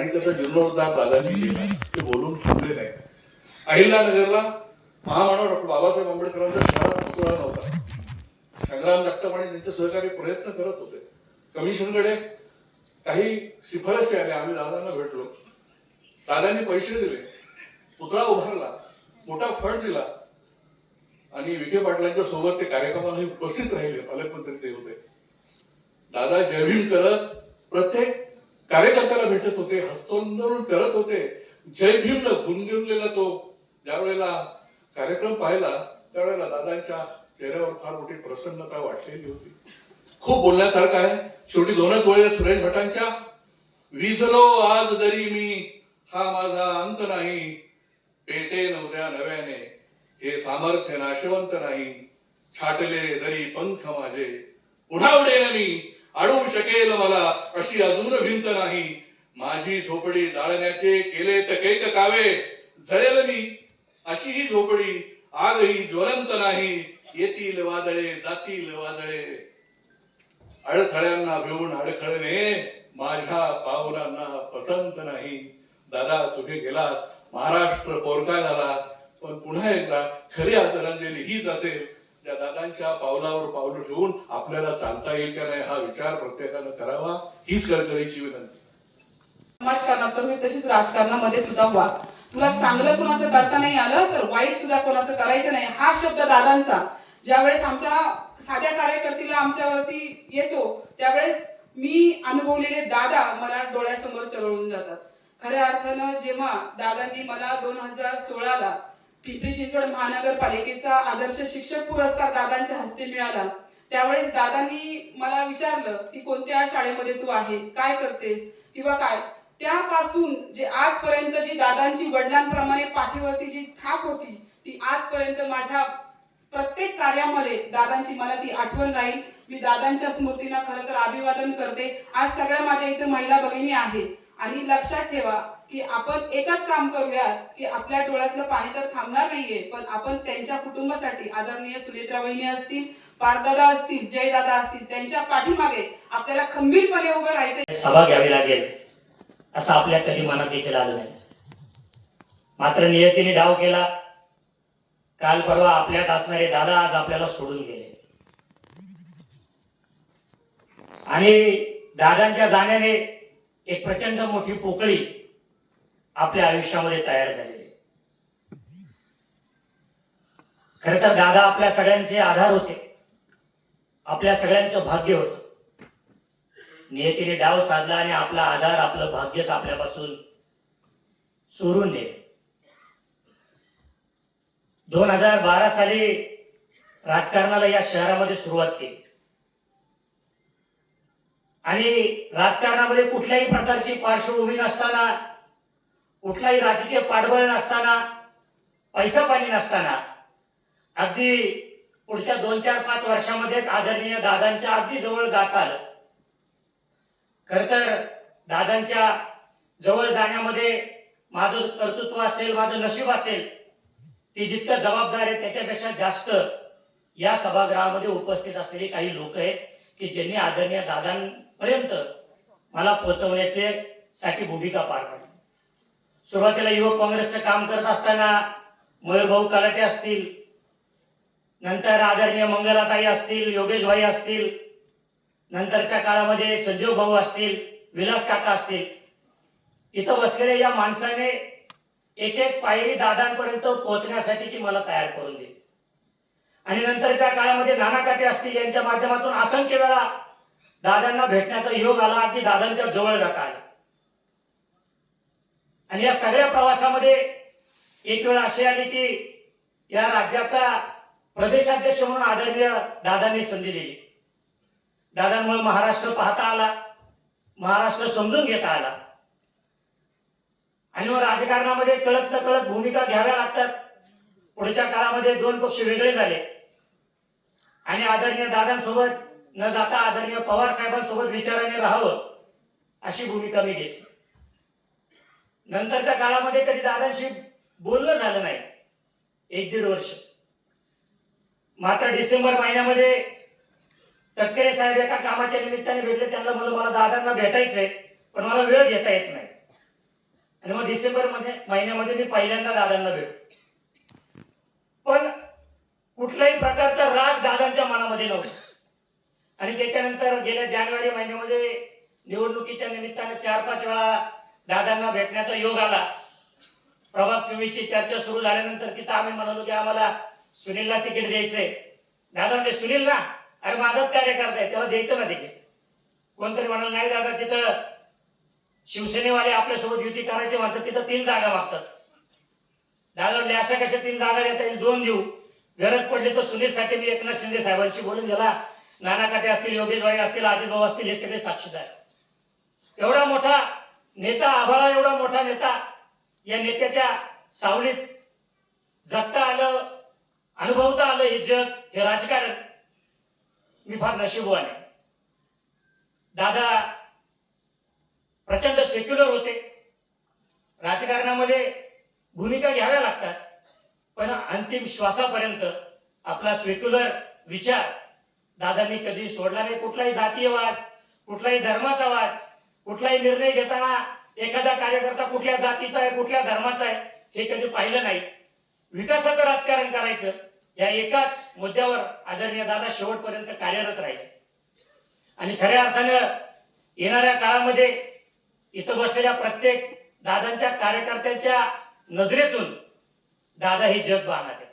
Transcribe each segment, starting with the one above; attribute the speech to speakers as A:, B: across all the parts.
A: आणि त्याचा जीर्णोद्धार दादांनी केला, ते बोलून थांबले नाही. अहिल्यानगरला महामानव डॉक्टर बाबासाहेब आंबेडकरांच्या शहरात पुतळा नव्हता. संग्राम जगताप आणि त्यांचे सहकारी प्रयत्न करत होते. कमिशनकडे काही शिफारसी आल्या, आम्ही दादांना भेटलो, दादांनी पैसे दिले, पुतळा उभारला, मोठा फंड दिला आणि विखे पाटलांच्या सोबत ते कार्यक्रमाला उपस्थित राहिले. पालकमंत्री ते होते. दादा जय भीम करत प्रत्येक कार्यकर्त्याला भेटत होते, हस्तांदोलन करत होते. जय भीमला गुणगुणलेला तो ज्या वेळेला कार्यक्रम पाहिला त्यावेळेला दादांच्या चेहऱ्यावर फार मोठी प्रसन्नता वाटलेली होती. खूप बोलण्यासारखं आहे. शेवटी दोनच वेळ सुरेश भटांच्या, विझलो आज जरी मी हा माझा अंत नाही, पेटेन उद्या नव्याने हे सामर्थ्य नाशवंत नाही, छाटले जरी पंख माझे पुन्हा उडेन मी, अडवू शकेल मला अशी अजून भिंत नाही, माझी झोपडी जाळण्याचे केले तर कैक कावे, जळेल मी अशी ही झोपडी आगही ज्वलंत नाही, येतील वादळे जातील वादळे, अडथळ्यांना भिवून अडखळणे माझ्या पावलांना पसंत नाही. दादा तुम्ही गेलात, महाराष्ट्र पोरका झाला, पण पुन्हा एकदा खरी आदरांजली हीच असेल त्या दादांच्या पावलावर पावलं ठेवून आपल्याला चालता येईल का नाही हा विचार प्रत्येकानं करावा, हीच कळकळीची विनंती.
B: समाजकारणात तर तशीच राजकारणामध्ये सुद्धा व्हा. तुला चांगलं कोणाचं करता नाही आलं तर वाईट सुद्धा कोणाचं करायचं नाही, हा शब्द दादांचा ज्यावेळेस आमच्या साध्या कार्यकर्त्याला आमच्यावरती येतो त्यावेळेस मी अनुभवलेले दादा मला डोळ्यासमोर तरळून जातात. खऱ्या अर्थानं जेव्हा दादांनी मला 2016ला पिंपरी चिंचवड महानगरपालिकेचा आदर्श शिक्षक पुरस्कार दादांच्या हस्ते मिळाला, त्यावेळेस दादांनी मला विचारलं की कोणत्या शाळेमध्ये तू आहे, काय करतेस किंवा काय. त्यापासून जे आजपर्यंत जी दादांची वडिलांप्रमाणे पाठीवरती जी थाप होती ती आजपर्यंत माझ्या प्रत्येक कार्यामध्ये दादांची मला ती आठवण राहील. मी दादांच्या स्मृतींना खरं तर अभिवादन करते. आज सगळ्या माझ्या इथं महिला भगिनी आहे आणि लक्षात ठेवा की आपण एकच काम करूयात की आपल्या डोळ्यातलं पाणी तर थांबणार नाहीये, पण आपण त्यांच्या कुटुंबासाठी आदरणीय सुनेत्रा वहिनी असतील, पारदादा असतील, जयदादा असतील, त्यांच्या पाठीमागे आपल्याला खंबीरपणे उभं राहायचं.
C: सभा घ्यावी लागेल असं आपल्या कधी मनात देखील आलं नाही. मात्र नियतीने डाव केला. काल परवा आपल्यात असणारे दादा आज आपल्याला सोडून गेले आणि दादांच्या जाण्याने एक प्रचंड मोठी पोकळी आपल्या आयुष्यामध्ये तयार झालेली. खरं तर दादा आपल्या सगळ्यांचे आधार होते, आपल्या सगळ्यांचं भाग्य होतं. नियतीने डाव साधला आणि आपला आधार, आपलं भाग्यच आपल्यापासून चोरून नेले. 2012 साली राजकारणाला या शहरामध्ये सुरुवात केली आणि राजकारणामध्ये कुठल्याही प्रकारची पार्श्वभूमी नसताना, कुठलाही राजकीय पाठबळ नसताना, पैसा पाणी नसताना अगदी पुढच्या 2-4-5 वर्षामध्येच आदरणीय दादांच्या अगदी जवळ जात आलं. खर तर दादांच्या जवळ जाण्यामध्ये माझं कर्तृत्व असेल, माझं नशीब असेल, ती जितकं जबाबदार आहे त्याच्यापेक्षा जास्त या सभागृहामध्ये उपस्थित असलेले काही लोक आहेत की ज्यांनी आदरणीय दादांपर्यंत मला पोहोचवण्याचे साठी भूमिका पार पाडली. सुरुवातीला युवक काँग्रेसचं काम करत असताना मयूरभाऊ कलाटे असतील, नंतर आदरणीय मंगलाताई असतील, योगेश भाई असतील, नंतरच्या काळामध्ये संजीव भाऊ असतील, विलास काका असतील, इथं बसलेल्या या माणसाने एक एक पायरी दादांपर्यंत पोहोचण्यासाठीची मला तयार करून दिली. आणि नंतरच्या काळामध्ये नाना काटे असतील, यांच्या माध्यमातून असंख्य वेळा दादांना भेटण्याचा योग आला, अगदी दादांच्या जवळ जाता आला. आणि या सगळ्या प्रवासामध्ये एक वेळ अशी आली की या राज्याचा प्रदेशाध्यक्ष म्हणून आदरणीय दादांनी संधी दिली. दादांमुळे महाराष्ट्र पाहता आला, महाराष्ट्र समजून घेता आला आणि मग राजकारणामध्ये कळत न कळत भूमिका घ्याव्या लागतात. पुढच्या काळामध्ये 2 पक्ष वेगळे झाले आणि आदरणीय दादांसोबत न जाता आदरणीय पवार साहेबांसोबत विचाराने राहावं अशी भूमिका मी घेतली. नंतरच्या काळामध्ये कधी दादांशी बोलणं झालं नाही 1-1.5 वर्ष. मात्र डिसेंबर महिन्यामध्ये तटकरे साहेब एका कामाच्या निमित्ताने भेटले. त्यांना म्हणलं मला दादांना भेटायचंय पण मला वेळ घेता येत नाही. आणि मग डिसेंबर महिन्यामध्ये मी पहिल्यांदा दादांना भेटलो. पण कुठल्याही प्रकारचा राग दादांच्या मनामध्ये नव्हता. आणि त्याच्यानंतर गेल्या जानेवारी महिन्यामध्ये निवडणुकीच्या निमित्ताने 4-5 वेळा दादांना भेटण्याचा योग आला. प्रभाग 24ची चर्चा सुरू झाल्यानंतर तिथं आम्ही म्हणालो की आम्हाला सुनीलला तिकीट द्यायचंय. दादा म्हणले सुनील ना, अरे माझाच कार्यकर्ता आहे, त्याला द्यायचं ना तिकीट. कोणतरी म्हणाल नाही दादा, तिथं शिवसेनेवाले आपल्यासोबत युती करायचे म्हणतात, तिथं 3 जागा मागतात. दादा म्हणले अशा कशा 3 जागा देता येईल, 2 देऊ, गरज पडली तर सुनीलसाठी मी एकनाथ शिंदे साहेबांशी बोलून गेला. नाना काटे असतील, योगेश भाई असतील, अजित भाऊ असतील, हे सगळे साक्षीदार. एवढा मोठा नेता, आभाळा एवढा मोठा नेता, या नेत्याच्या सावलीत जगता आलं, अनुभवता आलं हे जग, हे राजकारण. मी फार नशीबवान आहे. दादा प्रचंड सेक्युलर होते. राजकारणामध्ये भूमिका घ्याव्या लागतात, पण अंतिम श्वासापर्यंत आपला सेक्युलर विचार दादांनी कधी सोडला नाही. कुठलाही जातीयवाद, कुठलाही धर्माचा वाद, कुठलाही निर्णय घेताना एखादा कार्यकर्ता कुठल्या जातीचा आहे, कुठल्या धर्माचा आहे हे कधी पाहिलं नाही. विकासाचं राजकारण करायचं या एकाच मुद्द्यावर आदरणीय दादा शेवटपर्यंत कार्यरत राहिले. आणि खऱ्या अर्थानं येणाऱ्या काळामध्ये इथं बसलेल्या प्रत्येक दादांच्या कार्यकर्त्यांच्या नजरेतून दादा हे जग पाहणार आहेत.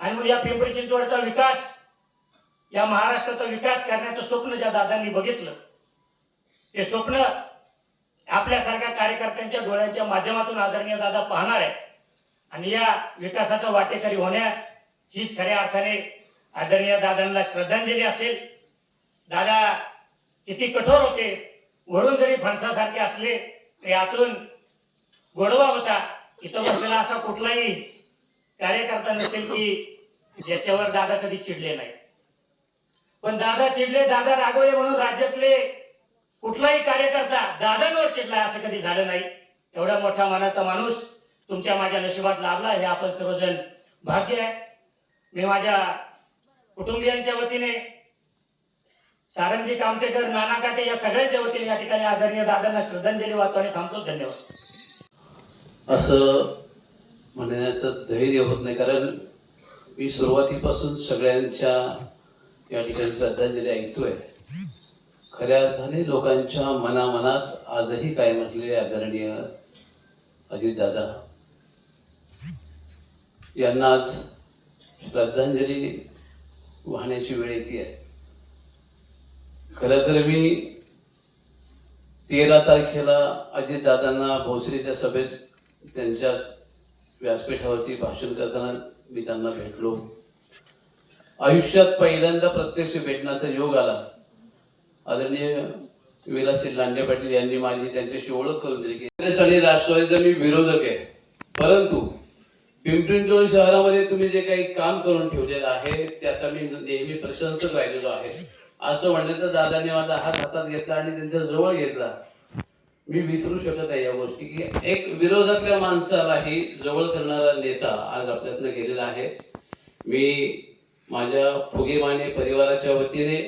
C: आणि म्हणून या पिंपरी चिंचवडचा विकास, या महाराष्ट्राचा विकास करण्याचं स्वप्न ज्या दादांनी बघितलं, ते स्वप्न आपल्यासारख्या कार्यकर्त्यांच्या डोळ्यांच्या माध्यमातून आदरणीय दादा पाहणार आहे. आणि या विकासाचा वाटेकरी होण्या हीच खऱ्या अर्थाने आदरणीय दादांना श्रद्धांजली असेल. दादा किती कठोर होते, वरून जरी फणसासारखे असले तरी आतून गोडवा होता. इथं बसलेला असा कुठलाही कार्यकर्ता नसेल की ज्याच्यावर दादा कधी चिडले नाही. पण दादा चिडले, दादा रागवले म्हणून राज्यातले कुठलाही कार्यकर्ता दादांवर चिडला असं कधी झालं नाही. एवढा मोठा मनाचा माणूस तुमच्या माझ्या नशिबात लाभला, हे आपण सर्वजण भाग्य आहे. मी माझ्या कुटुंबियांच्या वतीने, सारंगजी कामटेकर, नाना काटे या सगळ्यांच्या वतीने या ठिकाणी आदरणीय दादांना श्रद्धांजली वाहतो आणि थांबतो. धन्यवाद.
D: असं म्हणण्याचं धैर्य होत नाही, कारण मी सुरुवातीपासून सगळ्यांच्या या ठिकाणी श्रद्धांजली ऐकतोय. खऱ्या अर्थाने लोकांच्या मनामनात आजही कायम असलेले आदरणीय अजितदादा यांना आज श्रद्धांजली वाहण्याची वेळ येते आहे. खरं तर मी 13 तारखेला अजितदादांना भोसरीच्या सभेत त्यांच्या व्यासपीठावरती भाषण करताना मी त्यांना भेटलो. आयुष्यात पहिल्यांदा प्रत्यक्ष भेटण्याचा योग आला. आदरणीय विलासराव लांडे पाटील यांनी माझी त्यांच्याशी ओळख करून दिली की काँग्रेस आणि राष्ट्रवादीचा मी विरोधक आहे, परंतु पिंपरी चिंचवड शहरामध्ये तुम्ही जे काही काम करून ठेवलेलं आहे त्याचा मी नेहमी प्रशंसक राहिलेलो आहे. असं म्हणलं दादांनी माझा हात हातात घेतला आणि त्यांच्या जवळ घेतला. मी विसरू शकत आहे या गोष्टी की एक विरोधातल्या माणसालाही जवळ करणारा नेता आज आपल्यातनं गेलेला आहे. मी माझ्या फुगेमाने परिवाराच्या वतीने,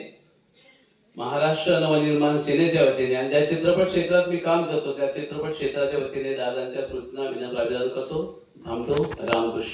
D: महाराष्ट्र नवनिर्माण सेनेच्या वतीने आणि ज्या चित्रपट क्षेत्रात मी काम करतो त्या चित्रपट क्षेत्राच्या वतीने दादांच्या स्मृतींना विनम्र अभिवादन करतो. थांबतो. रामकृष्ण.